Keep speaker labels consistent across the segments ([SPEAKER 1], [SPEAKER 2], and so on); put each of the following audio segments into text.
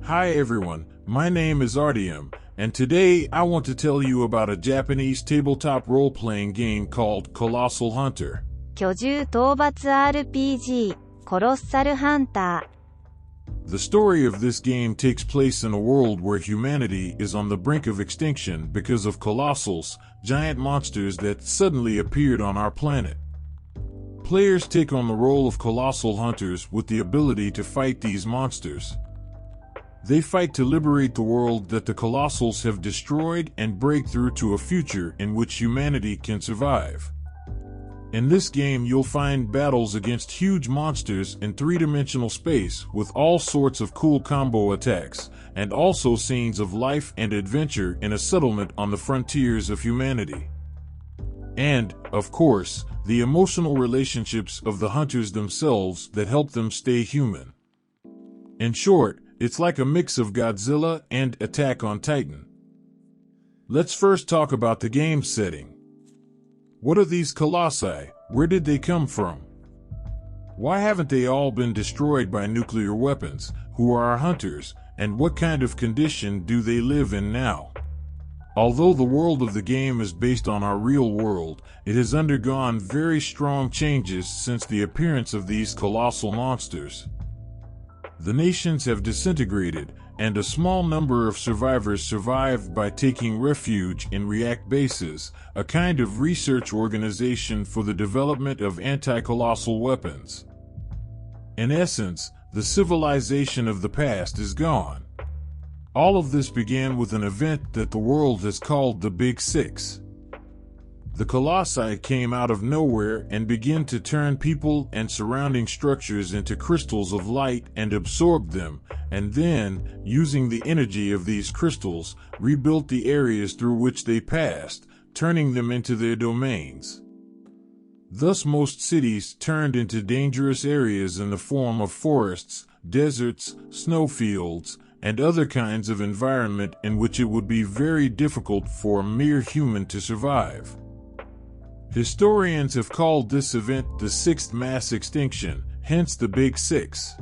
[SPEAKER 1] Hi everyone, my name is RDM, and today I want to tell you about a Japanese tabletop role-playing game called Colossal Hunter.
[SPEAKER 2] 巨獣討伐 RPG コロッサルハンター
[SPEAKER 1] The story of this game takes place in a world where humanity is on the brink of extinction because of colossals, giant monsters that suddenly appeared on our planet. Players take on the role of colossal hunters with the ability to fight these monsters. They fight to liberate the world that the colossals have destroyed and break through to a future in which humanity can survive. In this game, you'll find battles against huge monsters in three-dimensional space with all sorts of cool combo attacks, and also scenes of life and adventure in a settlement on the frontiers of humanity. And, of course, the emotional relationships of the hunters themselves that help them stay human. In short, it's like a mix of Godzilla and Attack on Titan. Let's first talk about the game setting. What are these colossi? Where did they come from? Why haven't they all been destroyed by nuclear weapons? Who are our hunters? And what kind of condition do they live in now? Although the world of the game is based on our real world, it has undergone very strong changes since the appearance of these colossal monsters. The nations have disintegrated, and a small number of survivors survived by taking refuge in React bases, a kind of research organization for the development of anti-colossal weapons. In essence, the civilization of the past is gone. All of this began with an event that the world has called the Big Six. The colossi came out of nowhere and began to turn people and surrounding structures into crystals of light and absorb them, and then, using the energy of these crystals, rebuilt the areas through which they passed, turning them into their domains. Thus most cities turned into dangerous areas in the form of forests, deserts, snowfields, and other kinds of environment in which it would be very difficult for a mere human to survive. Historians have called this event the sixth mass extinction, hence the Big Six.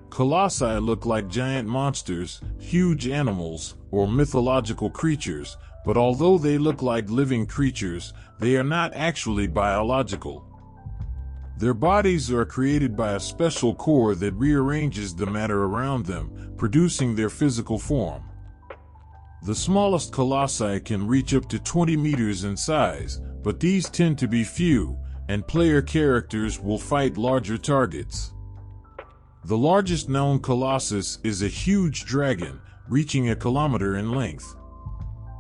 [SPEAKER 1] Colossi look like giant monsters, huge animals, or mythological creatures, but although they look like living creatures, they are not actually biological. Their bodies are created by a special core that rearranges the matter around them, producing their physical form. The smallest colossi can reach up to 20 meters in size, but these tend to be few, and player characters will fight larger targets. The largest known colossus is a huge dragon, reaching 1 kilometer in length.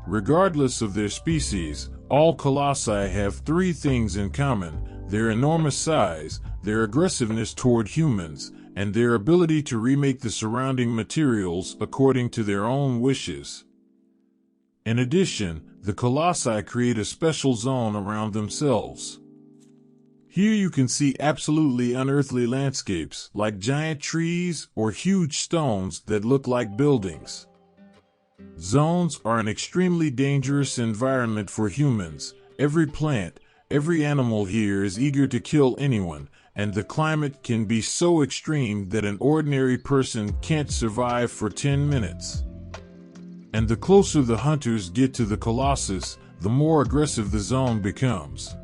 [SPEAKER 1] Regardless of their species, all colossi have three things in common: their enormous size, their aggressiveness toward humans, and their ability to remake the surrounding materials according to their own wishes. In addition, the colossi create a special zone around themselves. Here you can see absolutely unearthly landscapes, like giant trees or huge stones that look like buildings. Zones are an extremely dangerous environment for humans. Every plant, every animal here is eager to kill anyone, and the climate can be so extreme that an ordinary person can't survive for 10 minutes. And the closer the hunters get to the colossus, the more aggressive the zone becomes.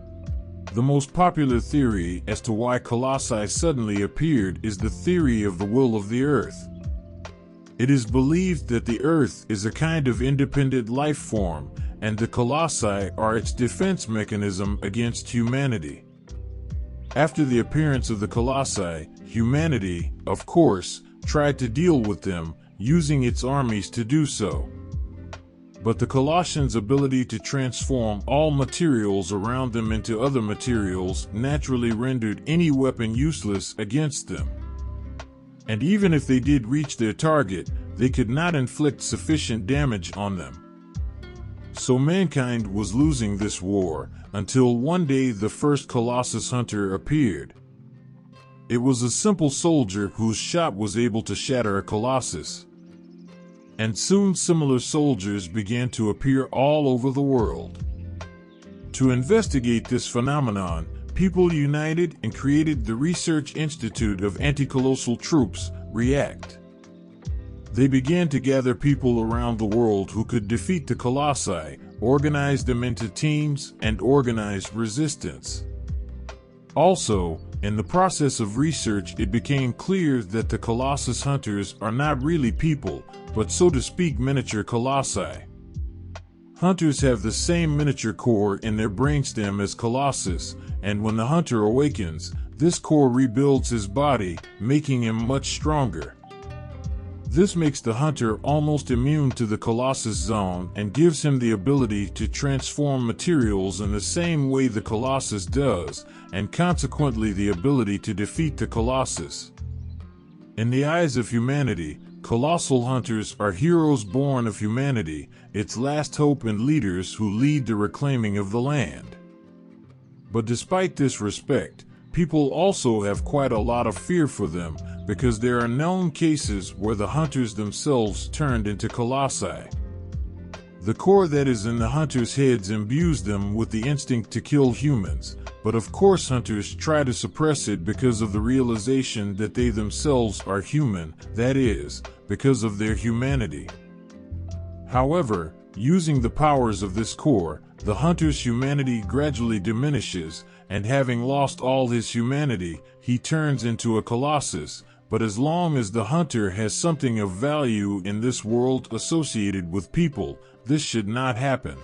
[SPEAKER 1] The most popular theory as to why colossi suddenly appeared is the theory of the will of the earth. It is believed that the earth is a kind of independent life form, and the colossi are its defense mechanism against humanity. After the appearance of the colossi, humanity, of course, tried to deal with them, using its armies to do so. But the Colossians' ability to transform all materials around them into other materials naturally rendered any weapon useless against them. And even if they did reach their target, they could not inflict sufficient damage on them. So mankind was losing this war, until one day the first Colossus Hunter appeared. It was a simple soldier whose shot was able to shatter a colossus. And soon similar soldiers began to appear all over the world. To investigate this phenomenon, people united and created the Research Institute of Anti-Colossal Troops, REACT. They began to gather people around the world who could defeat the Colossi, organize them into teams, and organize resistance. Also, in the process of research, it became clear that the Colossus hunters are not really people, but so to speak miniature colossi. Hunters have the same miniature core in their brainstem as Colossus, and when the hunter awakens, this core rebuilds his body, making him much stronger. This makes the hunter almost immune to the Colossus zone and gives him the ability to transform materials in the same way the Colossus does, and consequently the ability to defeat the Colossus. In the eyes of humanity, Colossal Hunters are heroes born of humanity, its last hope and leaders who lead the reclaiming of the land. But despite this respect, people also have quite a lot of fear for them, because there are known cases where the hunters themselves turned into colossi. The core that is in the hunters' heads imbues them with the instinct to kill humans, but of course hunters try to suppress it because of the realization that they themselves are human, that is, because of their humanity. However, using the powers of this core, the hunter's humanity gradually diminishes, and having lost all his humanity, he turns into a colossus. But as long as the hunter has something of value in this world associated with people, this should not happen.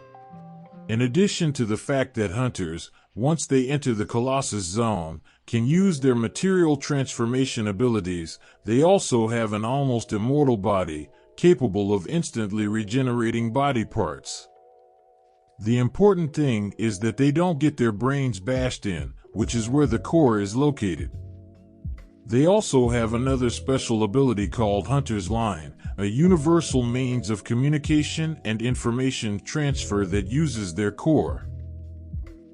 [SPEAKER 1] In addition to the fact that hunters, once they enter the Colossus zone, can use their material transformation abilities, they also have an almost immortal body, capable of instantly regenerating body parts. The important thing is that they don't get their brains bashed in, which is where the core is located. They also have another special ability called Hunter's Line, a universal means of communication and information transfer that uses their core.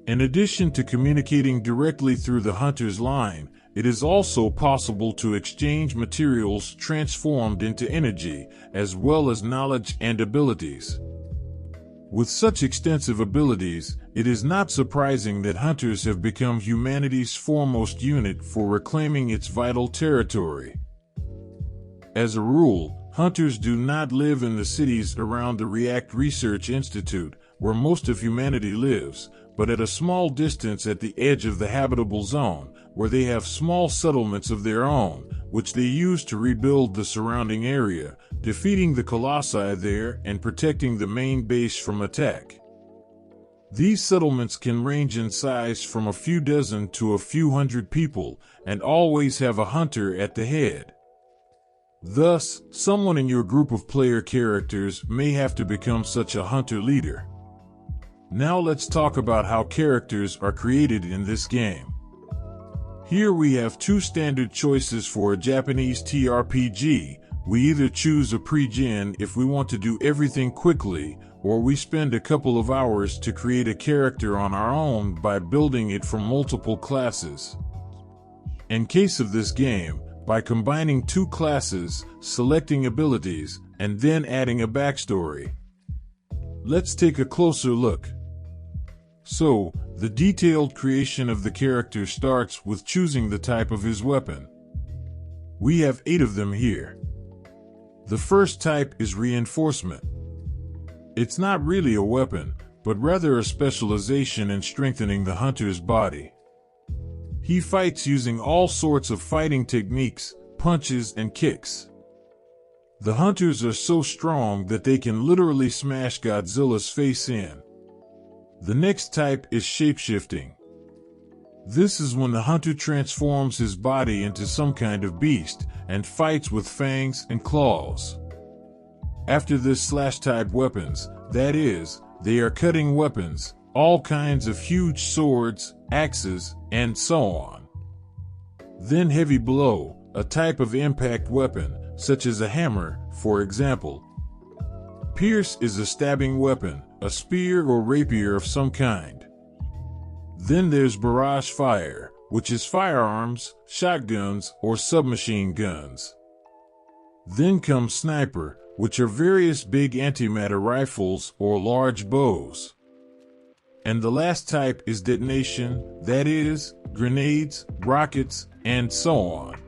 [SPEAKER 1] In addition to communicating directly through the Hunter's Line, it is also possible to exchange materials transformed into energy, as well as knowledge and abilities. With such extensive abilities, it is not surprising that hunters have become humanity's foremost unit for reclaiming its vital territory. As a rule, hunters do not live in the cities around the React Research Institute, where most of humanity lives, but at a small distance at the edge of the habitable zone, where they have small settlements of their own, which they use to rebuild the surrounding area, defeating the colossi there and protecting the main base from attack. These settlements can range in size from a few dozen to a few hundred people, and always have a hunter at the head. Thus, someone in your group of player characters may have to become such a hunter leader. Now let's talk about how characters are created in this game. Here we have two standard choices for a Japanese TRPG. We either choose a pre-gen if we want to do everything quickly, or we spend a couple of hours to create a character on our own by building it from multiple classes. In case of this game, by combining two classes, selecting abilities, and then adding a backstory. Let's take a closer look. So, the detailed creation of the character starts with choosing the type of his weapon. We have 8 of them here. The first type is reinforcement. It's not really a weapon, but rather a specialization in strengthening the hunter's body. He fights using all sorts of fighting techniques, punches, and kicks. The hunters are so strong that they can literally smash Godzilla's face in. The next type is shapeshifting. This is when the hunter transforms his body into some kind of beast and fights with fangs and claws. After this slash-type weapons, that is, they are cutting weapons, all kinds of huge swords, axes, and so on. Then heavy blow, a type of impact weapon, such as a hammer, for example. Pierce is a stabbing weapon, a spear or rapier of some kind. Then there's barrage fire, which is firearms, shotguns, or submachine guns. Then comes sniper, which are various big antimatter rifles or large bows. And the last type is detonation, that is, grenades, rockets, and so on.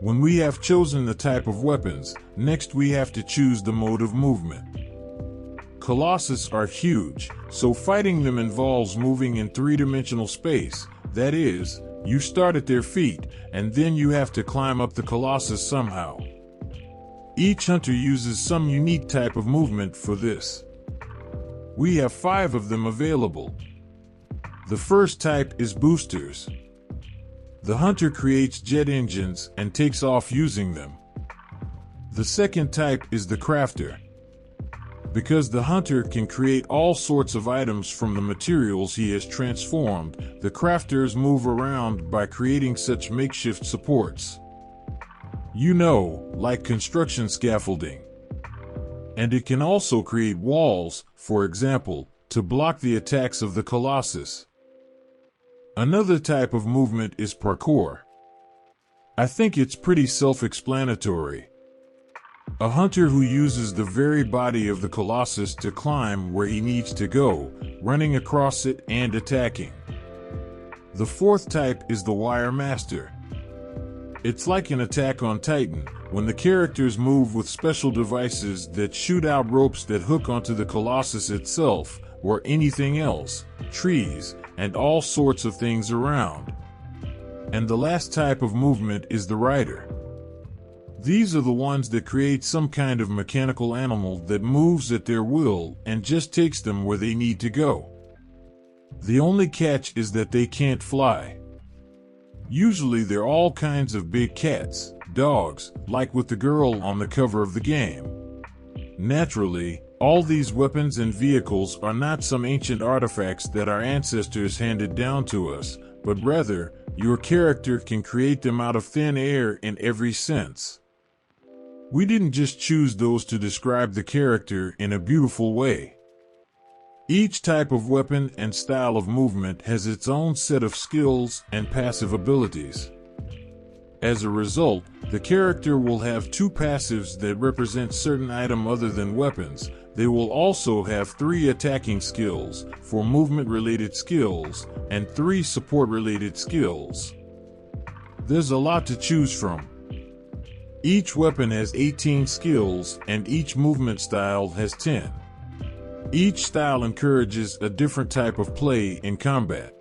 [SPEAKER 1] When we have chosen the type of weapons, next we have to choose the mode of movement. Colossus are huge, so fighting them involves moving in three-dimensional space. That is, you start at their feet, and then you have to climb up the Colossus somehow. Each hunter uses some unique type of movement for this. We have 5 of them available. The first type is boosters. The hunter creates jet engines and takes off using them. The second type is the crafter. Because the hunter can create all sorts of items from the materials he has transformed, the crafters move around by creating such makeshift supports. You know, like construction scaffolding. And it can also create walls, for example, to block the attacks of the Colossus. Another type of movement is parkour. I think it's pretty self-explanatory. A hunter who uses the very body of the Colossus to climb where he needs to go, running across it and attacking. The fourth type is the Wire Master. It's like an Attack on Titan, when the characters move with special devices that shoot out ropes that hook onto the Colossus itself, or anything else, trees, and all sorts of things around. And the last type of movement is the Rider. These are the ones that create some kind of mechanical animal that moves at their will and just takes them where they need to go. The only catch is that they can't fly. Usually they're all kinds of big cats, dogs, like with the girl on the cover of the game. Naturally, all these weapons and vehicles are not some ancient artifacts that our ancestors handed down to us, but rather, your character can create them out of thin air in every sense. We didn't just choose those to describe the character in a beautiful way. Each type of weapon and style of movement has its own set of skills and passive abilities. As a result, the character will have 2 passives that represent certain items other than weapons. They will also have 3 attacking skills for movement-related skills and 3 support-related skills. There's a lot to choose from. Each weapon has 18 skills and each movement style has 10. Each style encourages a different type of play in combat.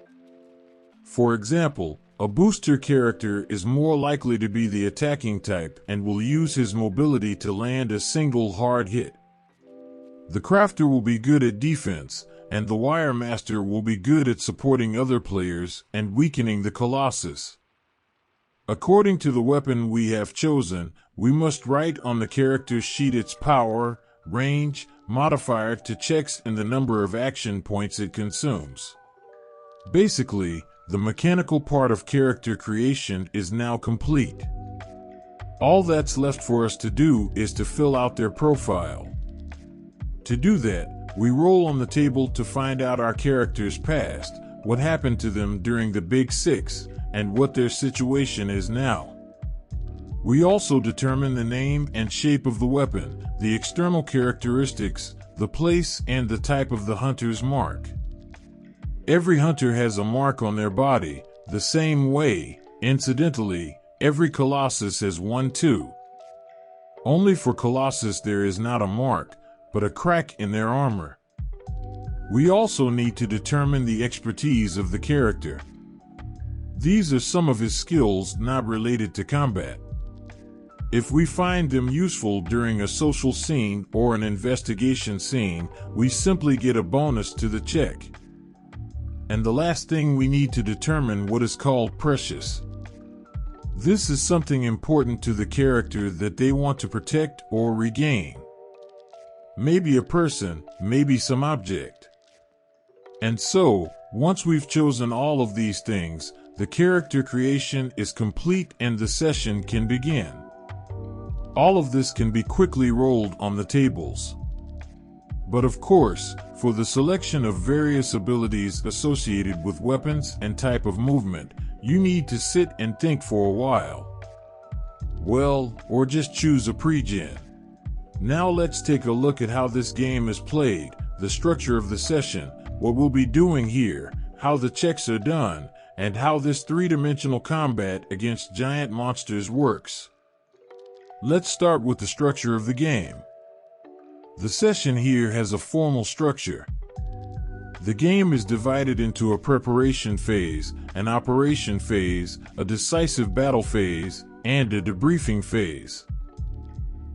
[SPEAKER 1] For example, a booster character is more likely to be the attacking type and will use his mobility to land a single hard hit. The crafter will be good at defense, and the Wire Master will be good at supporting other players and weakening the Colossus. According to the weapon we have chosen, we must write on the character's sheet its power, range, modifier to checks and the number of action points it consumes. Basically, the mechanical part of character creation is now complete. All that's left for us to do is to fill out their profile. To do that, we roll on the table to find out our character's past, what happened to them during the Big Six, and what their situation is now. We also determine the name and shape of the weapon, the external characteristics, the place, and the type of the hunter's mark. Every hunter has a mark on their body, the same way, incidentally, every Colossus has one too. Only for Colossus there is not a mark, but a crack in their armor. We also need to determine the expertise of the character. These are some of his skills not related to combat. If we find them useful during a social scene or an investigation scene, we simply get a bonus to the check. And the last thing we need to determine what is called precious. This is something important to the character that they want to protect or regain. Maybe a person, maybe some object. And so, once we've chosen all of these things, the character creation is complete and the session can begin. All of this can be quickly rolled on the tables. But of course, for the selection of various abilities associated with weapons and type of movement, you need to sit and think for a while. Well, or just choose a pre-gen. Now let's take a look at how this game is played, the structure of the session, what we'll be doing here, how the checks are done, and how this three-dimensional combat against giant monsters works. Let's start with the structure of the game. The session here has a formal structure. The game is divided into a preparation phase, an operation phase, a decisive battle phase, and a debriefing phase.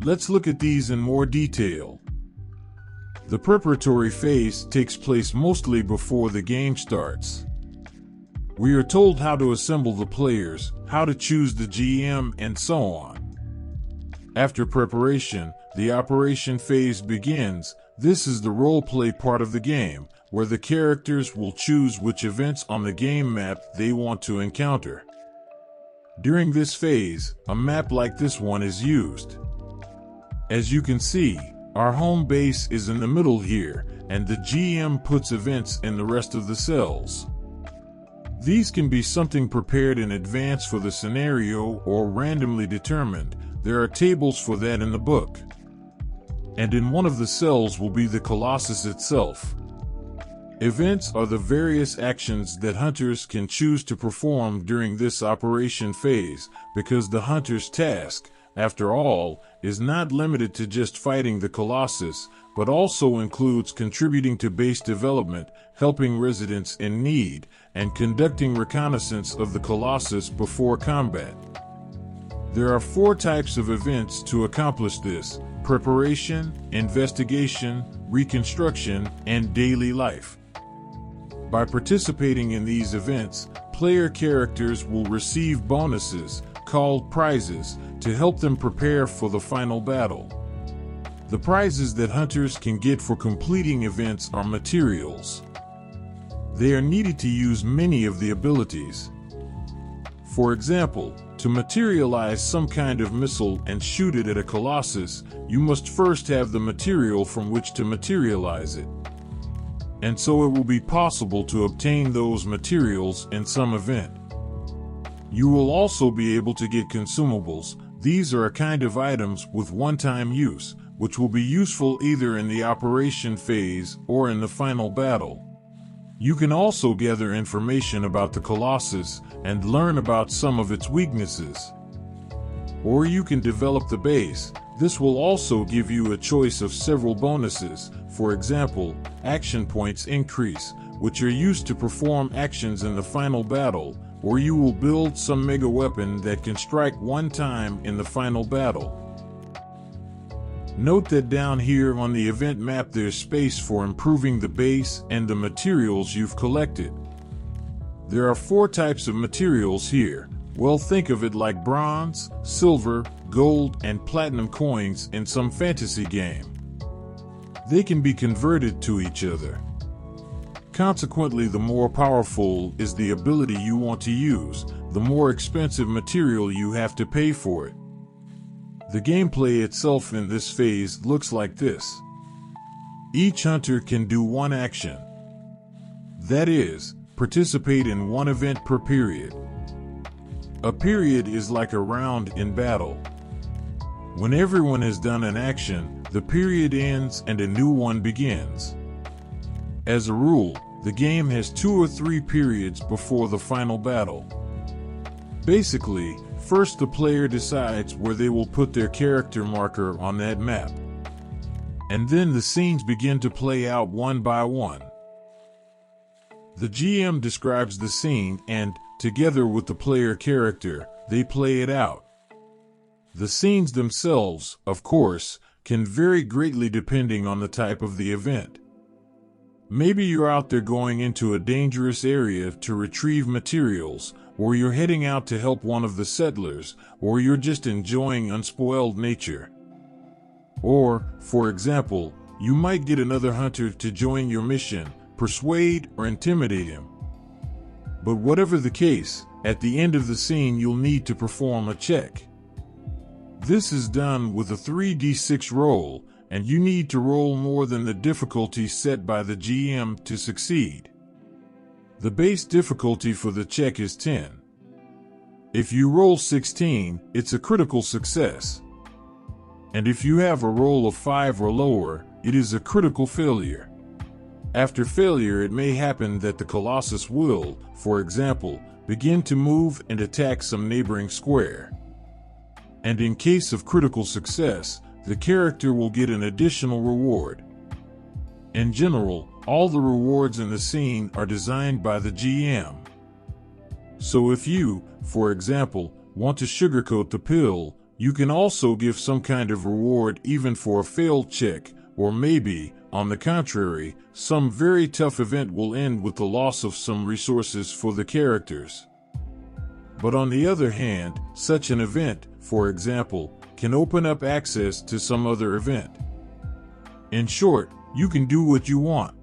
[SPEAKER 1] Let's look at these in more detail. The preparatory phase takes place mostly before the game starts. We are told how to assemble the players, how to choose the GM, and so on. After preparation, the operation phase begins. This is the role-play part of the game, where the characters will choose which events on the game map they want to encounter. During this phase, a map like this one is used. As you can see, our home base is in the middle here, and the GM puts events in the rest of the cells. These can be something prepared in advance for the scenario or randomly determined. There are tables for that in the book. And in one of the cells will be the Colossus itself. Events are the various actions that hunters can choose to perform during this operation phase, because the hunter's task, after all, is not limited to just fighting the Colossus, but also includes contributing to base development, helping residents in need, and conducting reconnaissance of the Colossus before combat. There are 4 types of events to accomplish this: preparation, investigation, reconstruction, and daily life. By participating in these events, player characters will receive bonuses, called prizes, to help them prepare for the final battle. The prizes that hunters can get for completing events are materials. They are needed to use many of the abilities. For example, to materialize some kind of missile and shoot it at a Colossus, you must first have the material from which to materialize it. And so it will be possible to obtain those materials in some event. You will also be able to get consumables. These are a kind of items with one-time use, which will be useful either in the operation phase or in the final battle. You can also gather information about the Colossus and learn about some of its weaknesses. Or you can develop the base. This will also give you a choice of several bonuses. For example, action points increase, which are used to perform actions in the final battle, or you will build some mega weapon that can strike one time in the final battle. Note that down here on the event map there's space for improving the base and the materials you've collected. There are 4 types of materials here. Well, think of it like bronze, silver, gold, and platinum coins in some fantasy game. They can be converted to each other. Consequently, the more powerful is the ability you want to use, the more expensive material you have to pay for it. The gameplay itself in this phase looks like this. Each hunter can do one action. That is, participate in one event per period. A period is like a round in battle. When everyone has done an action, the period ends and a new one begins. As a rule, the game has 2 or 3 periods before the final battle. Basically, first the player decides where they will put their character marker on that map. And then the scenes begin to play out one by one. The GM describes the scene and, together with the player character, they play it out. The scenes themselves, of course, can vary greatly depending on the type of the event. Maybe you're out there going into a dangerous area to retrieve materials, or you're heading out to help one of the settlers, or you're just enjoying unspoiled nature. Or, for example, you might get another hunter to join your mission, persuade or intimidate him. But whatever the case, at the end of the scene you'll need to perform a check. This is done with a 3d6 roll, and you need to roll more than the difficulty set by the GM to succeed. The base difficulty for the check is 10. If you roll 16, it's a critical success. And if you have a roll of 5 or lower, it is a critical failure. After failure, it may happen that the Colossus will, for example, begin to move and attack some neighboring square. and in case of critical success, the character will get an additional reward. In general, all the rewards in the scene are designed by the GM. So if you, for example, want to sugarcoat the pill, you can also give some kind of reward even for a failed check, or maybe, on the contrary, some very tough event will end with the loss of some resources for the characters. But on the other hand, such an event, for example, can open up access to some other event. In short, you can do what you want.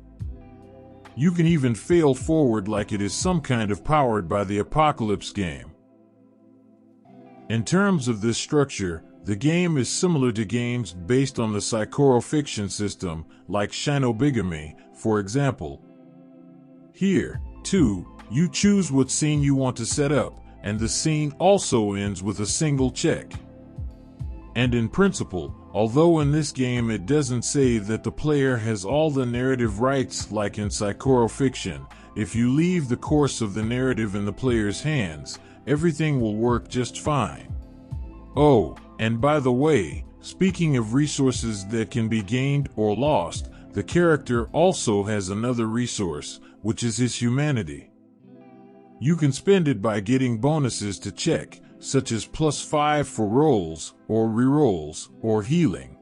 [SPEAKER 1] You can even fail forward like it is some kind of powered by the apocalypse game. In terms of this structure, the game is similar to games based on the psychorofiction system, like Shinobigami, for example. Here, too, you choose what scene you want to set up, and the scene also ends with a single check. And in principle, although in this game it doesn't say that the player has all the narrative rights like in psychorofiction, if you leave the course of the narrative in the player's hands, everything will work just fine. Oh, and by the way, speaking of resources that can be gained or lost, the character also has another resource, which is his humanity. You can spend it by getting bonuses to check, such as +5 for rolls, or rerolls, or healing.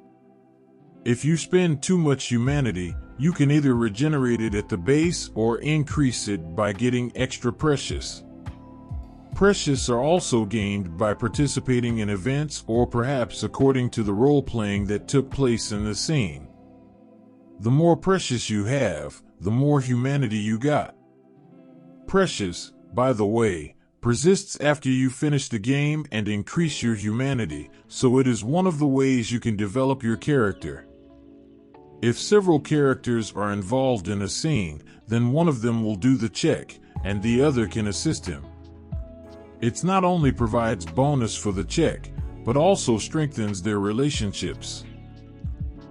[SPEAKER 1] If you spend too much humanity, you can either regenerate it at the base or increase it by getting extra precious. Precious are also gained by participating in events or perhaps according to the role-playing that took place in the scene. The more precious you have, the more humanity you got. Precious, by the way, persists after you finish the game and increase your humanity, so it is one of the ways you can develop your character. If several characters are involved in a scene, then one of them will do the check, and the other can assist him. It not only provides bonus for the check, but also strengthens their relationships.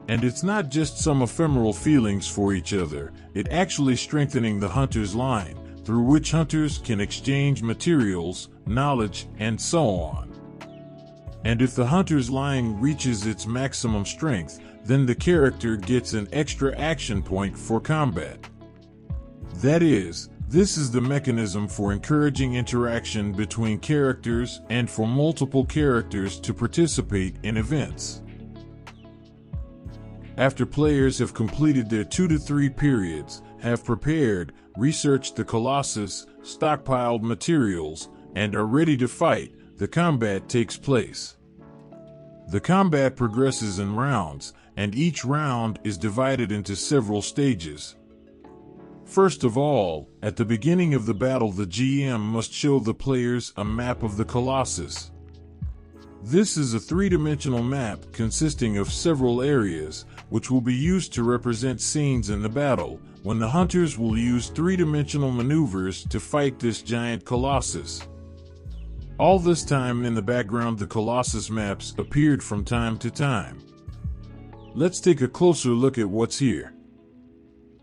[SPEAKER 1] And it's not just some ephemeral feelings for each other, it actually strengthening the hunter's line, through which hunters can exchange materials, knowledge, and so on. And if the hunter's line reaches its maximum strength, then the character gets an extra action point for combat. That is, this is the mechanism for encouraging interaction between characters and for multiple characters to participate in events. After players have completed their 2 to 3 periods, have prepared, researched the Colossus, stockpiled materials, and are ready to fight, the combat takes place. The combat progresses in rounds, and each round is divided into several stages. First of all, at the beginning of the battle, the GM must show the players a map of the Colossus. This is a 3-dimensional map consisting of several areas, which will be used to represent scenes in the battle, when the hunters will use 3-dimensional maneuvers to fight this giant Colossus. All this time in the background, the Colossus maps appeared from time to time. Let's take a closer look at what's here.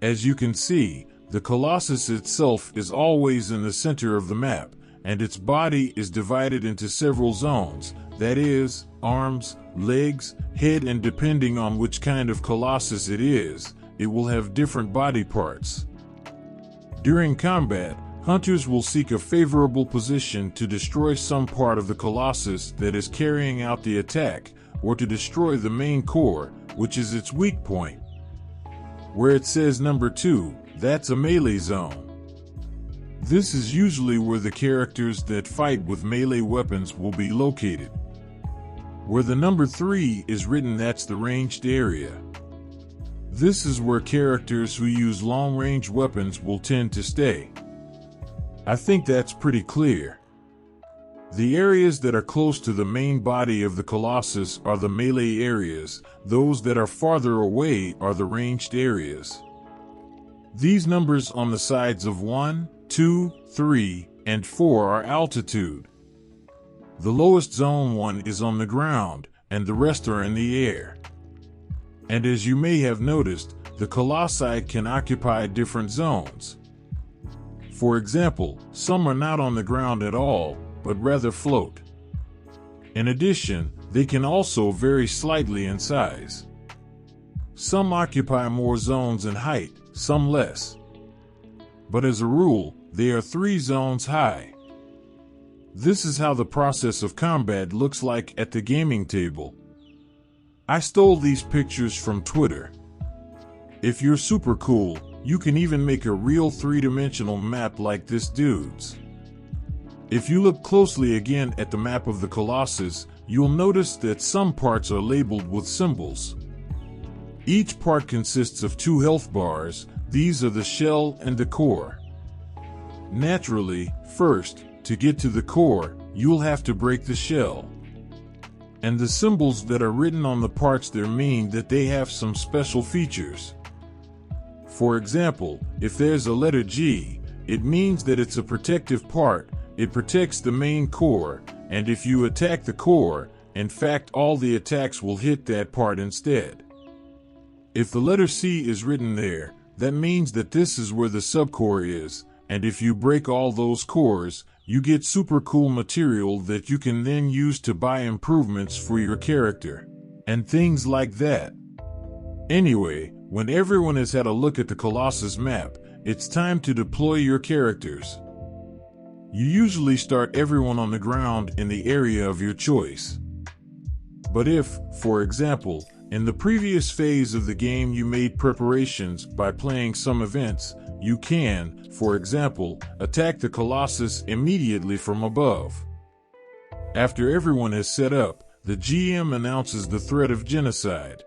[SPEAKER 1] As you can see, the Colossus itself is always in the center of the map, and its body is divided into several zones, that is, arms, legs, head, and depending on which kind of Colossus it is, it will have different body parts. During combat, hunters will seek a favorable position to destroy some part of the Colossus that is carrying out the attack, or to destroy the main core, which is its weak point. Where it says number 2, that's a melee zone. This is usually where the characters that fight with melee weapons will be located. Where the number 3 is written, that's the ranged area. This is where characters who use long-range weapons will tend to stay. I think that's pretty clear. The areas that are close to the main body of the Colossus are the melee areas, those that are farther away are the ranged areas. These numbers on the sides of 1, 2, 3, and 4 are altitude. The lowest zone 1 is on the ground, and the rest are in the air. And as you may have noticed, the Colossi can occupy different zones. For example, some are not on the ground at all, but rather float. In addition, they can also vary slightly in size. Some occupy more zones in height, some less. But as a rule, they are 3 zones high. This is how the process of combat looks like at the gaming table. I stole these pictures from Twitter. If you're super cool, you can even make a real 3-dimensional map like this dude's. If you look closely again at the map of the Colossus, you'll notice that some parts are labeled with symbols. Each part consists of 2 health bars. These are the shell and the core. Naturally, first, to get to the core, you'll have to break the shell. And the symbols that are written on the parts there mean that they have some special features. For example, if there's a letter G, it means that it's a protective part. It protects the main core, and if you attack the core, in fact all the attacks will hit that part instead. If the letter C is written there, that means that this is where the subcore is, and if you break all those cores, you get super cool material that you can then use to buy improvements for your character, and things like that. Anyway, when everyone has had a look at the Colossus map, it's time to deploy your characters. You usually start everyone on the ground in the area of your choice. But if, for example, in the previous phase of the game you made preparations by playing some events, you can, for example, attack the Colossus immediately from above. After everyone has set up, the GM announces the threat of genocide.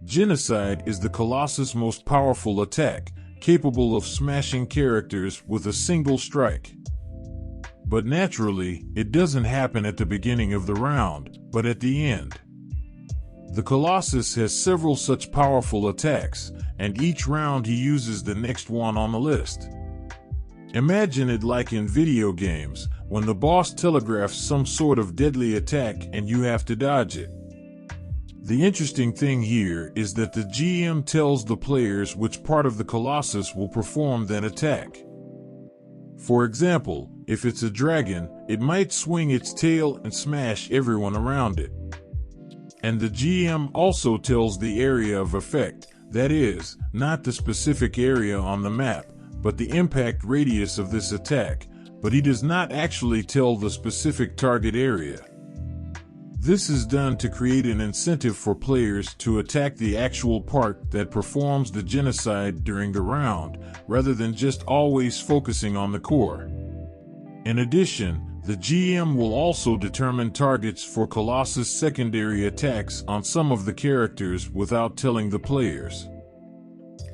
[SPEAKER 1] Genocide is the Colossus' most powerful attack, capable of smashing characters with a single strike. But naturally, it doesn't happen at the beginning of the round, but at the end. The Colossus has several such powerful attacks, and each round he uses the next one on the list. Imagine it like in video games, when the boss telegraphs some sort of deadly attack and you have to dodge it. The interesting thing here is that the GM tells the players which part of the Colossus will perform that attack. For example, if it's a dragon, it might swing its tail and smash everyone around it. And the GM also tells the area of effect, that is, not the specific area on the map, but the impact radius of this attack, but he does not actually tell the specific target area. This is done to create an incentive for players to attack the actual part that performs the genocide during the round, rather than just always focusing on the core. In addition, the GM will also determine targets for Colossus' secondary attacks on some of the characters without telling the players.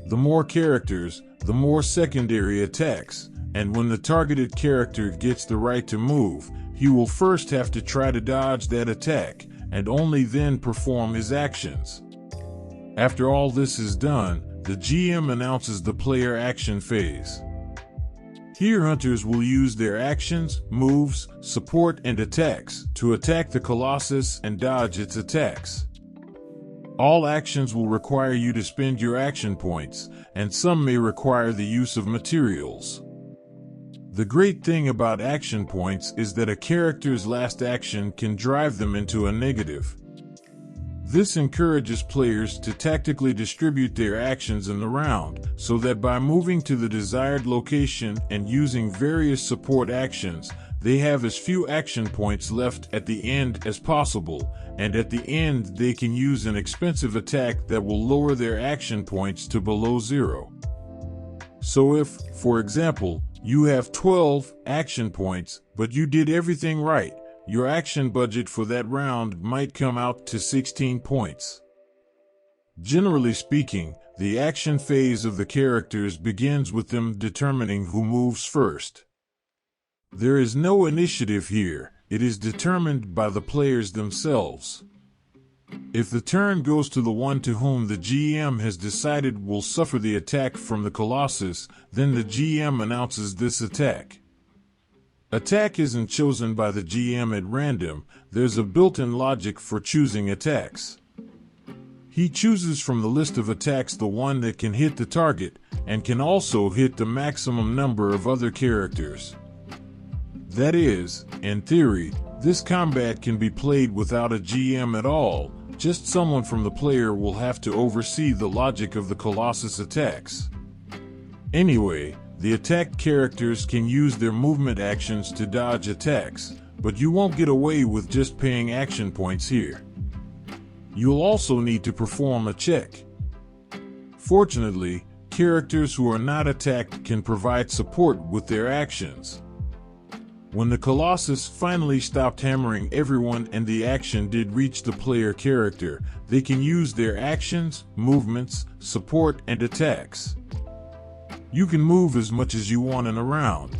[SPEAKER 1] The more characters, the more secondary attacks, and when the targeted character gets the right to move, he will first have to try to dodge that attack, and only then perform his actions. After all this is done, the GM announces the player action phase. Here hunters will use their actions, moves, support, and attacks to attack the Colossus and dodge its attacks. All actions will require you to spend your action points, and some may require the use of materials. The great thing about action points is that a character's last action can drive them into a negative. This encourages players to tactically distribute their actions in the round, so that by moving to the desired location and using various support actions, they have as few action points left at the end as possible, and at the end they can use an expensive attack that will lower their action points to below 0. So if, for example, you have 12 action points, but you did everything right, your action budget for that round might come out to 16 points. Generally speaking, the action phase of the characters begins with them determining who moves first. There is no initiative here, it is determined by the players themselves. If the turn goes to the one to whom the GM has decided will suffer the attack from the Colossus, then the GM announces this attack. Attack isn't chosen by the GM at random, there's a built-in logic for choosing attacks. He chooses from the list of attacks the one that can hit the target, and can also hit the maximum number of other characters. That is, in theory, This combat can be played without a GM at all, just someone from the player will have to oversee the logic of the Colossus attacks. Anyway, the attacked characters can use their movement actions to dodge attacks, but you won't get away with just paying action points here. You'll also need to perform a check. Fortunately, characters who are not attacked can provide support with their actions. When the Colossus finally stopped hammering everyone and the action did reach the player character, they can use their actions, movements, support, and attacks. You can move as much as you want in a round.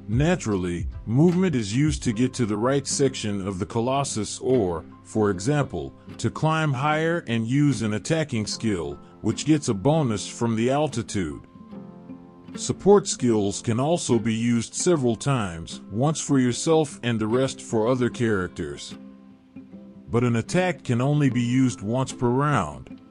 [SPEAKER 1] Naturally, movement is used to get to the right section of the Colossus or, for example, to climb higher and use an attacking skill, which gets a bonus from the altitude. Support skills can also be used several times, once for yourself and the rest for other characters. But an attack can only be used once per round.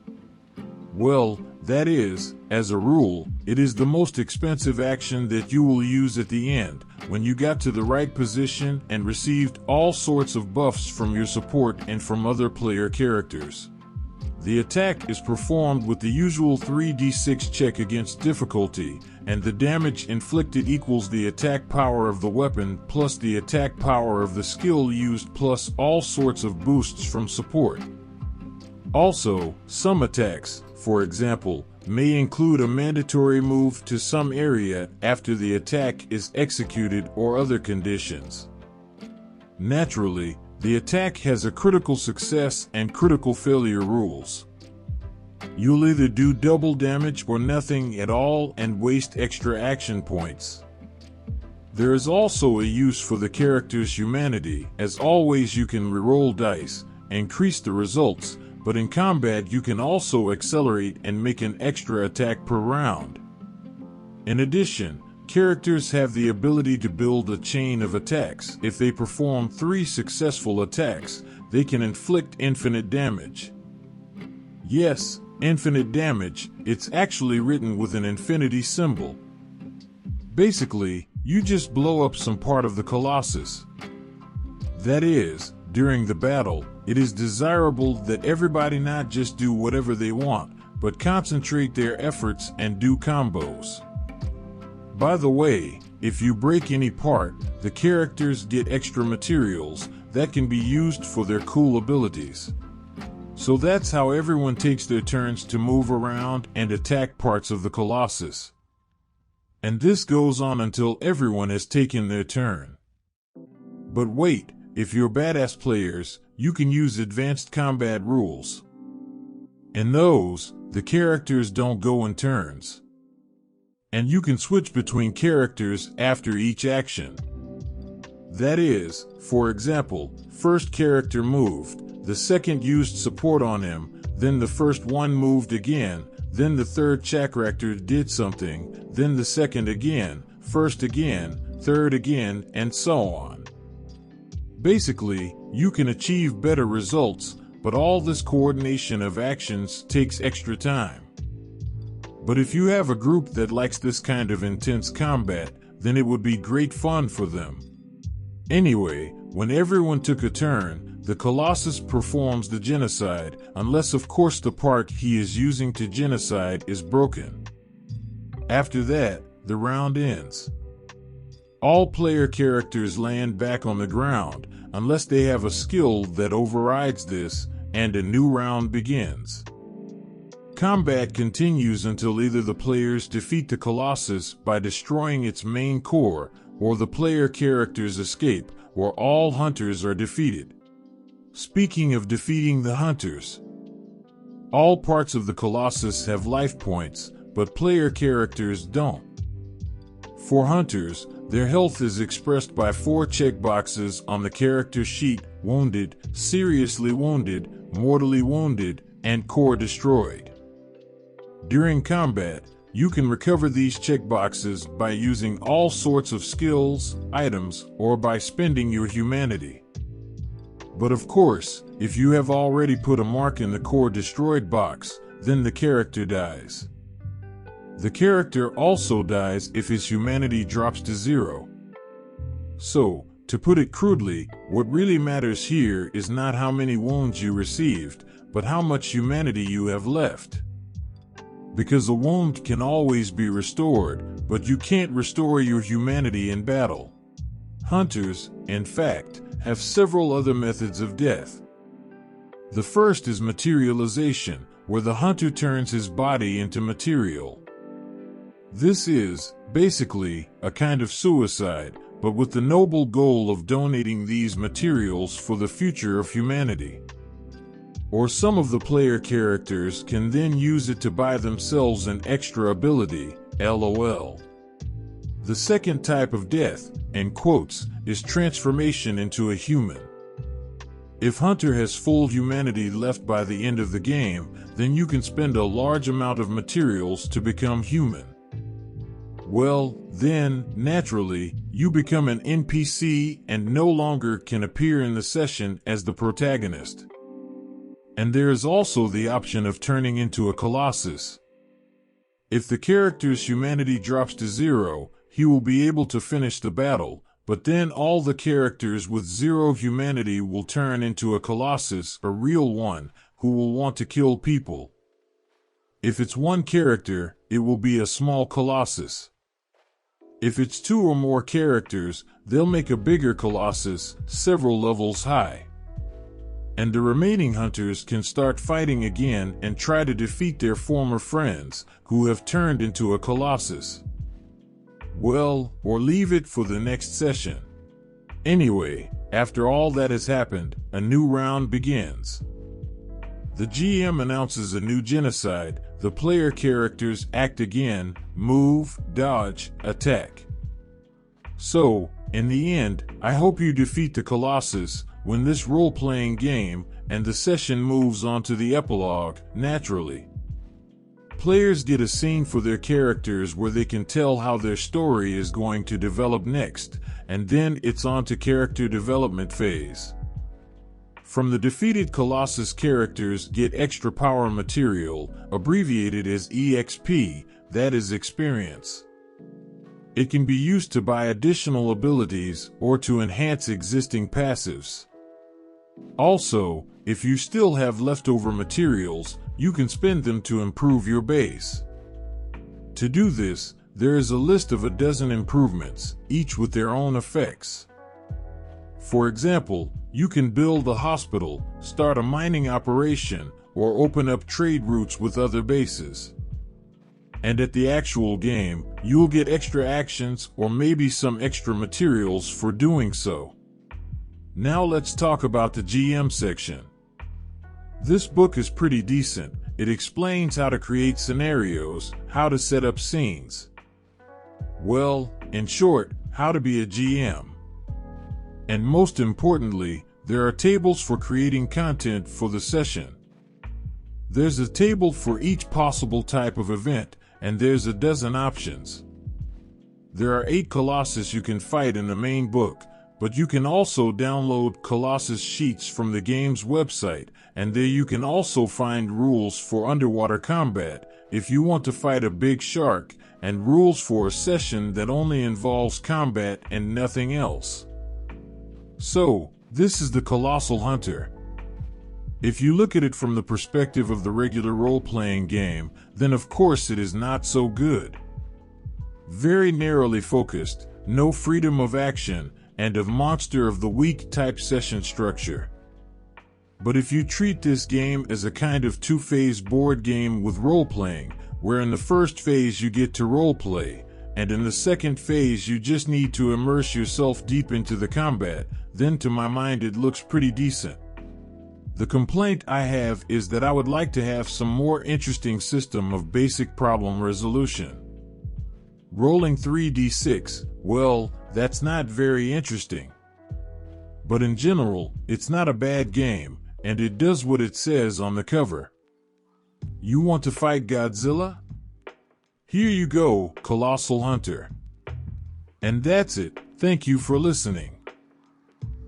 [SPEAKER 1] Well, that is, as a rule, it is the most expensive action that you will use at the end, when you got to the right position and received all sorts of buffs from your support and from other player characters. The attack is performed with the usual 3d6 check against difficulty, and the damage inflicted equals the attack power of the weapon plus the attack power of the skill used plus all sorts of boosts from support. Also, some attacks, for example, may include a mandatory move to some area after the attack is executed or other conditions. Naturally, the attack has a critical success and critical failure rules. You'll either do double damage or nothing at all and waste extra action points. There is also a use for the character's humanity, as always you can reroll dice, increase the results, but in combat you can also accelerate and make an extra attack per round. In addition, characters have the ability to build a chain of attacks. If they perform 3 successful attacks, they can inflict infinite damage. Yes, infinite damage, it's actually written with an infinity symbol. Basically, you just blow up some part of the Colossus. That is, during the battle, it is desirable that everybody not just do whatever they want, but concentrate their efforts and do combos. By the way, if you break any part, the characters get extra materials that can be used for their cool abilities. So that's how everyone takes their turns to move around and attack parts of the Colossus. And this goes on until everyone has taken their turn. But wait, if you're badass players, you can use advanced combat rules. In those, the characters don't go in turns. And you can switch between characters after each action. That is, for example, first character moved, the second used support on him, then the first one moved again, then the third character did something, then the second again, first again, third again, and so on. Basically, you can achieve better results, but all this coordination of actions takes extra time. But if you have a group that likes this kind of intense combat, then it would be great fun for them. Anyway, when everyone took a turn, the Colossus performs the genocide, unless of course the part he is using to genocide is broken. After that, the round ends. All player characters land back on the ground, unless they have a skill that overrides this, and a new round begins. Combat continues until either the players defeat the Colossus by destroying its main core, or the player characters escape, or all hunters are defeated. Speaking of defeating the hunters, all parts of the Colossus have life points, but player characters don't. For hunters, their health is expressed by 4 checkboxes on the character sheet: wounded, seriously wounded, mortally wounded, and core destroyed. During combat, you can recover these checkboxes by using all sorts of skills, items, or by spending your humanity. But of course, if you have already put a mark in the core destroyed box, then the character dies. The character also dies if his humanity drops to 0. So, To put it crudely, what really matters here is not how many wounds you received, but how much humanity you have left. Because a wound can always be restored, but you can't restore your humanity in battle. Hunters, in fact, have several other methods of death. The first is materialization, where the hunter turns his body into material. This is, basically, a kind of suicide, but with the noble goal of donating these materials for the future of humanity. Or some of the player characters can then use it to buy themselves an extra ability, LOL. The second type of death, in quotes, is transformation into a human. If Hunter has full humanity left by the end of the game, then you can spend a large amount of materials to become human. Well, then, naturally, you become an NPC and no longer can appear in the session as the protagonist. And there is also the option of turning into a colossus. If the character's humanity drops to 0, he will be able to finish the battle, but then all the characters with 0 humanity will turn into a colossus, a real one, who will want to kill people. If it's one character, it will be a small colossus. If it's 2 or more characters, they'll make a bigger colossus, several levels high. And the remaining hunters can start fighting again and try to defeat their former friends, who have turned into a colossus. Well, or leave it for the next session. Anyway, after all that has happened, a new round begins. The GM announces a new genocide. The player characters act again, move, dodge, attack. So, in the end, I hope you defeat the Colossus, win this role-playing game, and the session moves on to the epilogue, naturally. Players get a scene for their characters where they can tell how their story is going to develop next, and then it's on to character development phase. From the defeated Colossus, characters get extra power material, abbreviated as EXP, that is experience. It can be used to buy additional abilities or to enhance existing passives. Also, if you still have leftover materials, you can spend them to improve your base. To do this, there is a list of a dozen improvements, each with their own effects. For example, you can build a hospital, start a mining operation, or open up trade routes with other bases. And at the actual game, you'll get extra actions or maybe some extra materials for doing so. Now let's talk about the GM section. This book is pretty decent. It explains how to create scenarios, how to set up scenes. Well, in short, how to be a GM. And most importantly, there are tables for creating content for the session. There's a table for each possible type of event, and there's a dozen options. There are 8 Colossus you can fight in the main book, but you can also download Colossus sheets from the game's website, and there you can also find rules for underwater combat if you want to fight a big shark, and rules for a session that only involves combat and nothing else. So, this is the Colossal Hunter. If you look at it from the perspective of the regular role-playing game, then of course it is not so good. Very narrowly focused, no freedom of action, and a monster of the week type session structure. But if you treat this game as a kind of 2-phase board game with role-playing, where in the first phase you get to role-play, and in the second phase you just need to immerse yourself deep into the combat, then to my mind it looks pretty decent. The complaint I have is that I would like to have some more interesting system of basic problem resolution. Rolling 3d6, well, that's not very interesting. But in general, it's not a bad game, and it does what it says on the cover. You want to fight Godzilla? Here you go, Colossal Hunter. And that's it. Thank you for listening.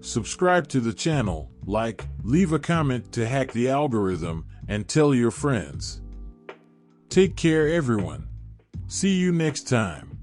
[SPEAKER 1] Subscribe to the channel, like, leave a comment to hack the algorithm, and tell your friends. Take care, everyone. See you next time.